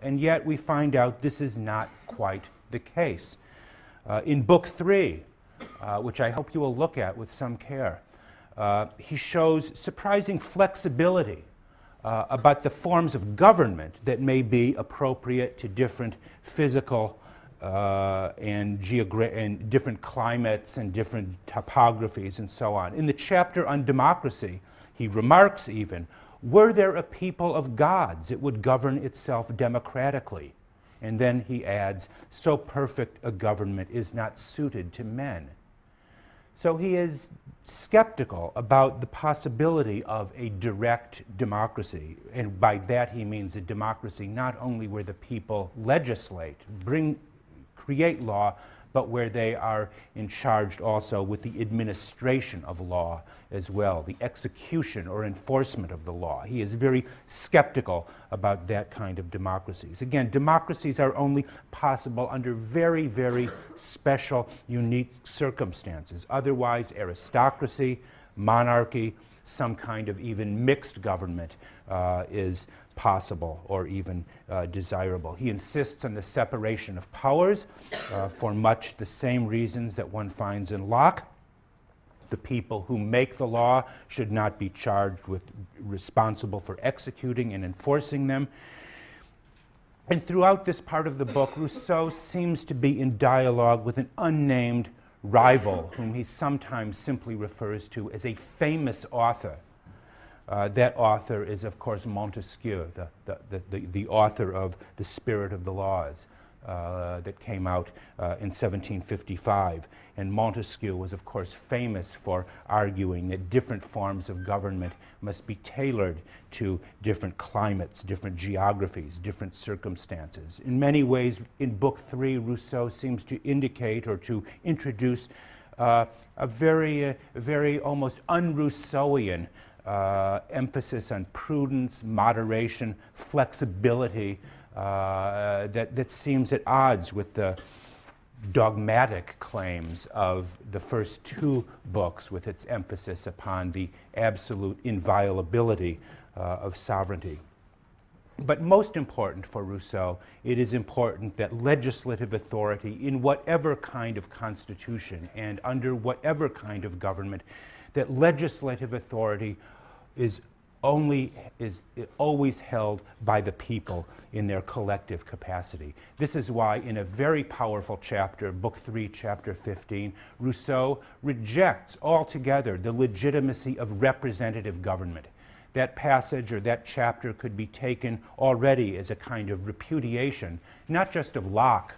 And yet we find out this is not quite the case. In Book 3, which I hope you will look at with some care, he shows surprising flexibility about the forms of government that may be appropriate to different physical and different climates and different topographies and so on. In the chapter on democracy, he remarks even, were there a people of gods, it would govern itself democratically. And then he adds, so perfect a government is not suited to men. So he is skeptical about the possibility of a direct democracy. And by that he means a democracy not only where the people legislate, create law, but where they are in charge also with the administration of law as well, the execution or enforcement of the law. He is very skeptical about that kind of democracies. Again, democracies are only possible under very, very special, unique circumstances. Otherwise, aristocracy, monarchy, some kind of even mixed government is possible or even desirable. He insists on the separation of powers for much the same reasons that one finds in Locke. The people who make the law should not be charged with responsible for executing and enforcing them. And throughout this part of the book, Rousseau seems to be in dialogue with an unnamed rival whom he sometimes simply refers to as a famous author. That author is, of course, Montesquieu, the author of The Spirit of the Laws that came out in 1755. And Montesquieu was, of course, famous for arguing that different forms of government must be tailored to different climates, different geographies, different circumstances. In many ways, in Book 3, Rousseau seems to indicate or to introduce a very almost un-Rousseauian emphasis on prudence, moderation, flexibility that seems at odds with the dogmatic claims of the first two books with its emphasis upon the absolute inviolability of sovereignty. But most important for Rousseau, it is important that legislative authority in whatever kind of constitution and under whatever kind of government, that legislative authority is always held by the people in their collective capacity. This is why in a very powerful chapter, Book 3, Chapter 15, Rousseau rejects altogether the legitimacy of representative government. That passage or that chapter could be taken already as a kind of repudiation, not just of Locke's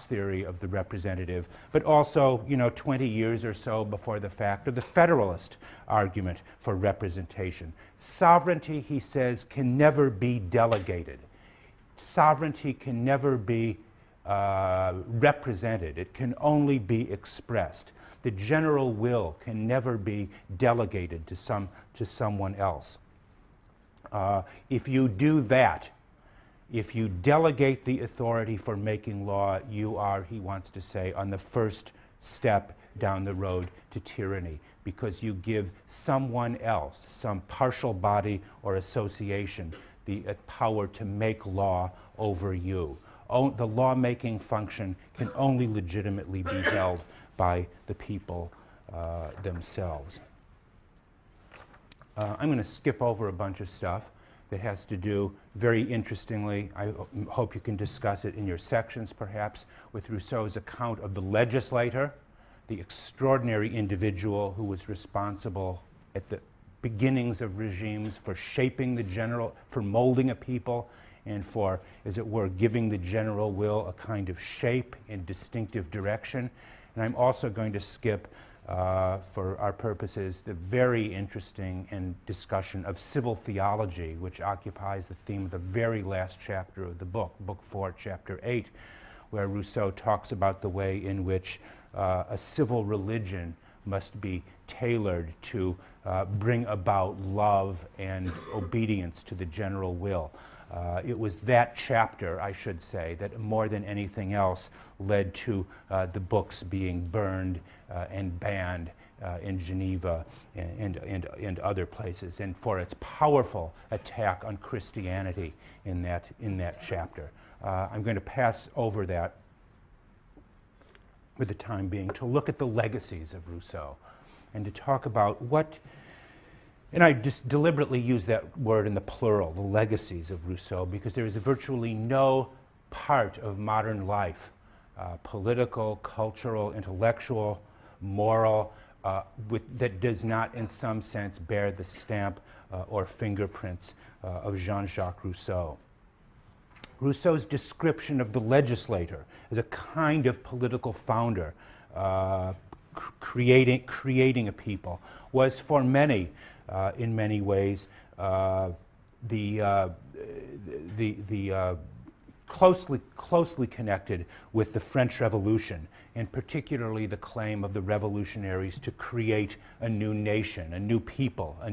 theory of the representative, but also, 20 years or so before the fact, of the Federalist argument for representation. Sovereignty, he says, can never be delegated. Sovereignty can never be represented. It can only be expressed. The general will can never be delegated to someone else. If you do that, if you delegate the authority for making law, you are, he wants to say, on the first step down the road to tyranny, because you give someone else, some partial body or association, the power to make law over you. The lawmaking function can only legitimately be held by the people themselves. I'm going to skip over a bunch of stuff that has to do, very interestingly, I hope you can discuss it in your sections perhaps, with Rousseau's account of the legislator, the extraordinary individual who was responsible at the beginnings of regimes for shaping for molding a people and for, as it were, giving the general will a kind of shape and distinctive direction. And I'm also going to skip, for our purposes, the very interesting discussion of civil theology, which occupies the theme of the very last chapter of the book, Book 4, Chapter 8, where Rousseau talks about the way in which a civil religion must be tailored to bring about love and obedience to the general will. It was that chapter, I should say, that more than anything else led to the books being burned and banned in Geneva and other places, and for its powerful attack on Christianity in that chapter. I'm going to pass over that for the time being to look at the legacies of Rousseau and to talk about what, and I just deliberately use that word in the plural, the legacies of Rousseau, because there is virtually no part of modern life, political, cultural, intellectual, moral, that does not in some sense bear the stamp or fingerprints of Jean-Jacques Rousseau. Rousseau's description of the legislator as a kind of political founder, creating a people, was for many, in many ways, closely connected with the French Revolution, and particularly the claim of the revolutionaries to create a new nation, a new people, a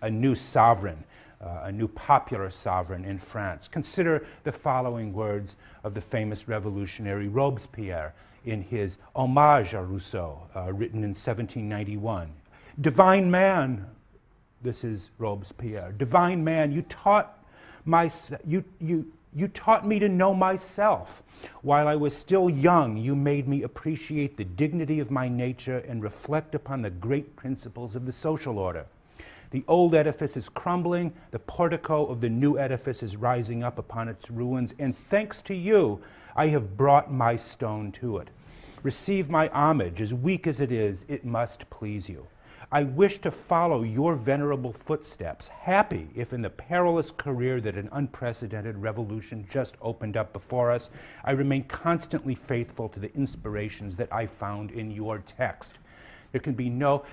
new sovereign, a new popular sovereign in France. Consider the following words of the famous revolutionary Robespierre in his Hommage à Rousseau, written in 1791. "Divine man," this is Robespierre, "divine man, you taught me to know myself. While I was still young, you made me appreciate the dignity of my nature and reflect upon the great principles of the social order. The old edifice is crumbling, the portico of the new edifice is rising up upon its ruins, and thanks to you, I have brought my stone to it. Receive my homage, as weak as it is, it must please you. I wish to follow your venerable footsteps, happy if in the perilous career that an unprecedented revolution just opened up before us, I remain constantly faithful to the inspirations that I found in your text." There can be no,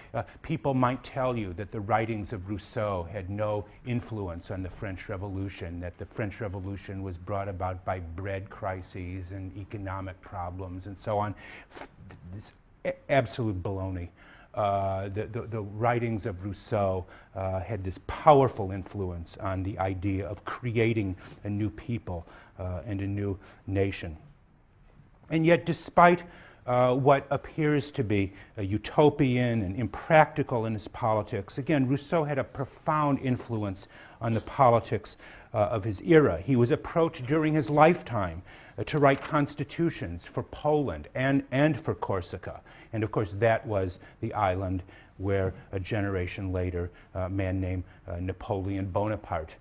people might tell you that the writings of Rousseau had no influence on the French Revolution, that the French Revolution was brought about by bread crises and economic problems and so on. It's absolute baloney. The writings of Rousseau had this powerful influence on the idea of creating a new people and a new nation. And yet, despite what appears to be a utopian and impractical in his politics, again, Rousseau had a profound influence on the politics of his era. He was approached during his lifetime to write constitutions for Poland and for Corsica. And of course, that was the island where a generation later a man named Napoleon Bonaparte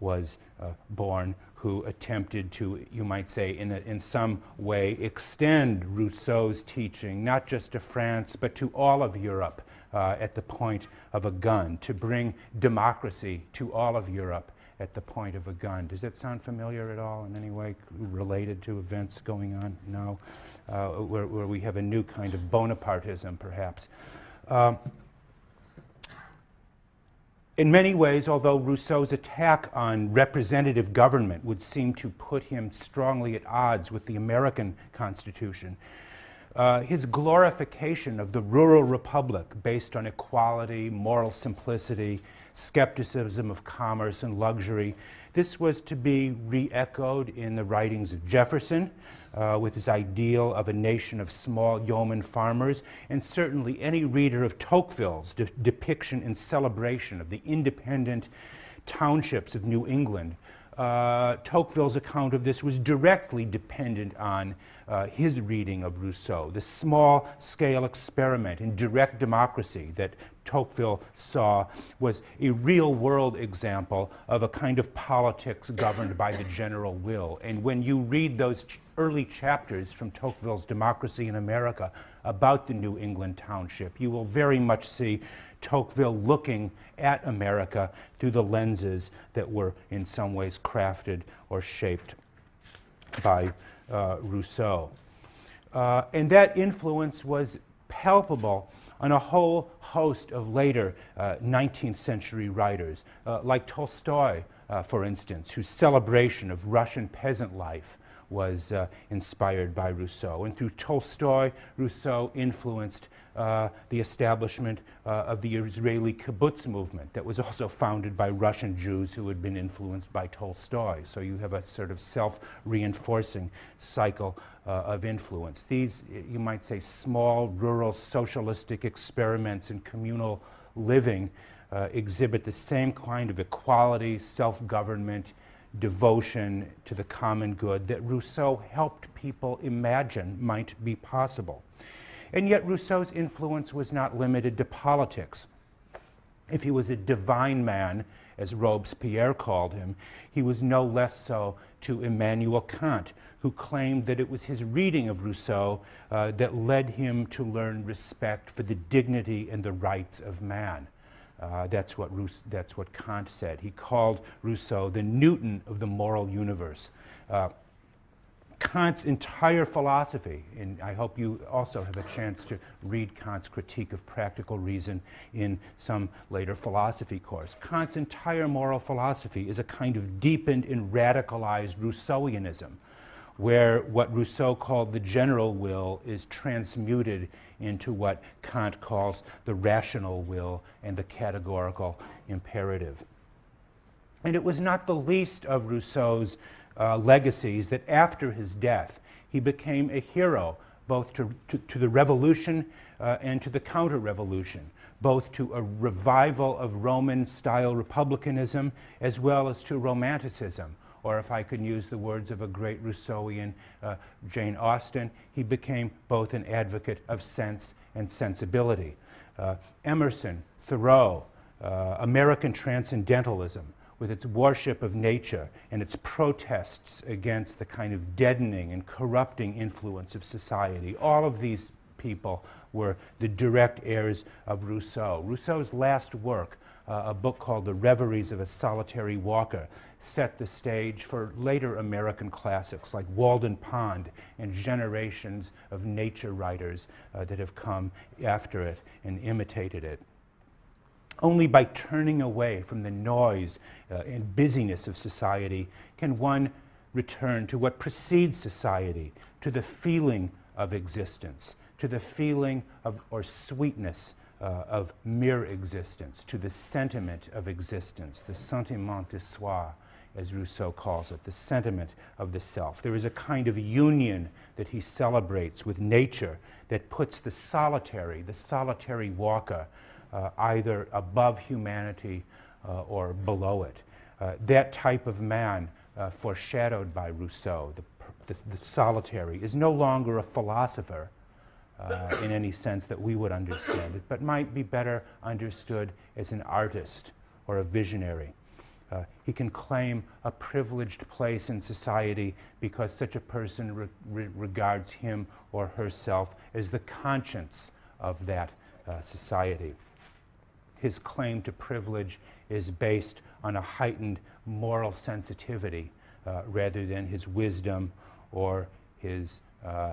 was born, who attempted to, you might say, in some way extend Rousseau's teaching, not just to France, but to all of Europe at the point of a gun, to bring democracy to all of Europe at the point of a gun. Does that sound familiar at all in any way related to events going on now, where we have a new kind of Bonapartism, perhaps? In many ways, although Rousseau's attack on representative government would seem to put him strongly at odds with the American Constitution, his glorification of the rural republic based on equality, moral simplicity, skepticism of commerce and luxury, this was to be re-echoed in the writings of Jefferson, with his ideal of a nation of small yeoman farmers, and certainly any reader of Tocqueville's depiction and celebration of the independent townships of New England. Tocqueville's account of this was directly dependent on his reading of Rousseau, the small-scale experiment in direct democracy that Tocqueville saw was a real-world example of a kind of politics governed by the general will. And when you read those early chapters from Tocqueville's Democracy in America about the New England township, you will very much see Tocqueville looking at America through the lenses that were in some ways crafted or shaped by Rousseau. And that influence was palpable on a whole host of later 19th century writers, like Tolstoy, for instance, whose celebration of Russian peasant life was inspired by Rousseau. And through Tolstoy, Rousseau influenced the establishment of the Israeli kibbutz movement that was also founded by Russian Jews who had been influenced by Tolstoy. So you have a sort of self-reinforcing cycle of influence. These, you might say, small, rural, socialistic experiments in communal living exhibit the same kind of equality, self-government, devotion to the common good that Rousseau helped people imagine might be possible. And yet Rousseau's influence was not limited to politics. If he was a divine man, as Robespierre called him, he was no less so to Immanuel Kant, who claimed that it was his reading of Rousseau that led him to learn respect for the dignity and the rights of man. That's what Kant said. He called Rousseau the Newton of the moral universe. Kant's entire philosophy, and I hope you also have a chance to read Kant's Critique of Practical Reason in some later philosophy course. Kant's entire moral philosophy is a kind of deepened and radicalized Rousseauianism, where what Rousseau called the general will is transmuted into what Kant calls the rational will and the categorical imperative. And it was not the least of Rousseau's legacies that after his death he became a hero both to the revolution and to the counter-revolution, both to a revival of Roman-style republicanism as well as to Romanticism. Or if I could use the words of a great Rousseauian, Jane Austen, he became both an advocate of sense and sensibility. Emerson, Thoreau, American transcendentalism, with its worship of nature and its protests against the kind of deadening and corrupting influence of society. All of these people were the direct heirs of Rousseau. Rousseau's last work, a book called The Reveries of a Solitary Walker, set the stage for later American classics like Walden Pond and generations of nature writers that have come after it and imitated it. Only by turning away from the noise and busyness of society can one return to what precedes society, to the feeling of existence, to the feeling of, or sweetness of mere existence, to the sentiment of existence, the sentiment de soi, as Rousseau calls it, the sentiment of the self. There is a kind of union that he celebrates with nature that puts the solitary walker, either above humanity or below it. That type of man, foreshadowed by Rousseau, the solitary, is no longer a philosopher in any sense that we would understand it, but might be better understood as an artist or a visionary. He can claim a privileged place in society because such a person regards him or herself as the conscience of that society. His claim to privilege is based on a heightened moral sensitivity rather than his wisdom or his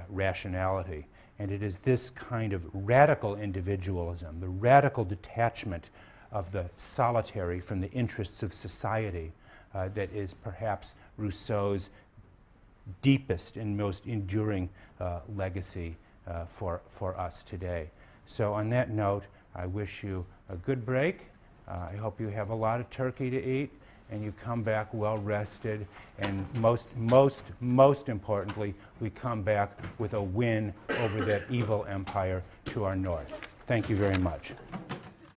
rationality. And it is this kind of radical individualism, the radical detachment of the solitary from the interests of society that is perhaps Rousseau's deepest and most enduring legacy for us today. So on that note, I wish you a good break. I hope you have a lot of turkey to eat and you come back well rested, and most importantly, we come back with a win over that evil empire to our north. Thank you very much.